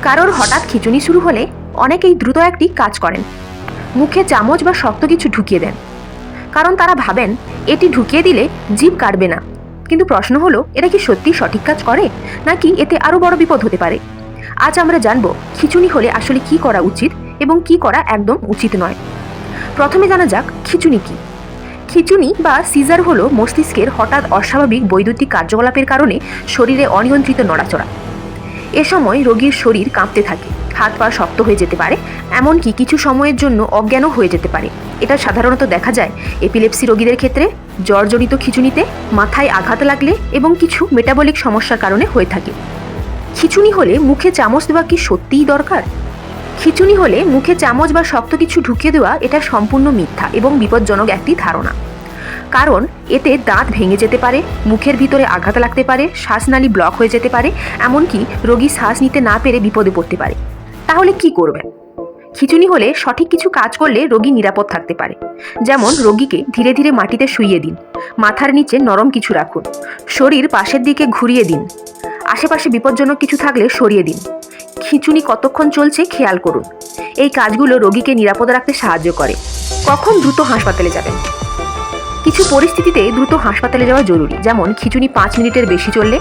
কারোর হঠাৎ খিঁচুনি শুরু হলে অনেকেই দ্রুত একটি কাজ করেন, মুখে চামচ বা শক্ত কিছু ঢুকিয়ে দেন, কারণ তারা ভাবেন এটি ঢুকিয়ে দিলে জিভ কাটবে না। কিন্তু প্রশ্ন হলো, এটা কি সত্যি সঠিক কাজ করে, নাকি এতে আরও বড় বিপদ হতে পারে? আজ আমরা জানবো খিঁচুনি হলে আসলে কি করা উচিত এবং কি করা একদম উচিত নয়। প্রথমে জানা যাক খিঁচুনি কি। খিঁচুনি বা সিজার হলো মস্তিষ্কের হঠাৎ অস্বাভাবিক বৈদ্যুতিক কার্যকলাপের কারণে শরীরে অনিয়ন্ত্রিত নড়াচড়া। এ সময় রোগীর শরীর কাঁপতে থাকে, হাত পা শক্ত হয়ে যেতে পারে, এমনকি কিছু সময়ের জন্য অজ্ঞানও হয়ে যেতে পারে। এটা সাধারণত দেখা যায় এপিলেপসি রোগীদের ক্ষেত্রে, জ্বরজনিত খিঁচুনিতে, মাথায় আঘাত লাগলে এবং কিছু মেটাবলিক সমস্যার কারণে হয়ে থাকে। খিঁচুনি হলে মুখে চামচ দেওয়া কি সত্যিই দরকার? খিঁচুনি হলে মুখে চামচ বা শক্ত কিছু ঢুকিয়ে দেওয়া এটা সম্পূর্ণ মিথ্যা এবং বিপজ্জনক একটি ধারণা। কারণ এতে দাঁত ভেঙে যেতে পারে, মুখের ভিতরে আঘাত লাগতে পারে, শ্বাসনালী ব্লক হয়ে যেতে পারে, এমনকি রোগী শ্বাস নিতে না পেরে বিপদে পড়তে পারে। তাহলে কি করবেন? খিঁচুনি হলে সঠিক কিছু কাজ করলে রোগী নিরাপদ থাকতে পারে। যেমন রোগীকে ধীরে ধীরে মাটিতে শুইয়ে দিন, মাথার নিচে নরম কিছু রাখুন, শরীর পাশের দিকে ঘুরিয়ে দিন, আশেপাশে বিপজ্জনক কিছু থাকলে সরিয়ে দিন। খিঁচুনি কতক্ষণ চলছে খেয়াল করুন। এই কাজগুলো রোগীকে নিরাপদ রাখতে সাহায্য করে। কখন দ্রুত হাসপাতালে যাবেন? কিছু পরিস্থিতিতে দ্রুত হাসপাতালে যাওয়া জরুরি, যেমন খিঁচুনি 5 মিনিটের বেশি চললে,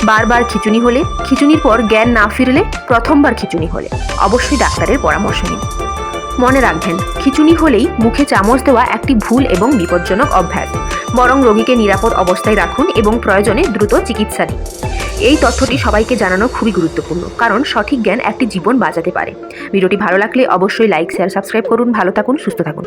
বারবার খিঁচুনি হলে, খিঁচুনির পর জ্ঞান না ফিরলে, প্রথমবার খিঁচুনি হলে অবশ্যই ডাক্তারের পরামর্শ নিন। মনে রাখবেন, খিঁচুনি হলেই মুখে চামচ দেওয়া একটি ভুল এবং বিপজ্জনক অভ্যাস। বরং রোগীকে নিরাপদ অবস্থায় রাখুন এবং প্রয়োজনে দ্রুত চিকিৎসা দিন। এই তথ্যটি সবাইকে জানানো খুবই গুরুত্বপূর্ণ, কারণ সঠিক জ্ঞান একটি জীবন বাঁচাতে পারে। ভিডিওটি ভালো লাগলে অবশ্যই লাইক, শেয়ার, সাবস্ক্রাইব করুন। ভালো থাকুন, সুস্থ থাকুন।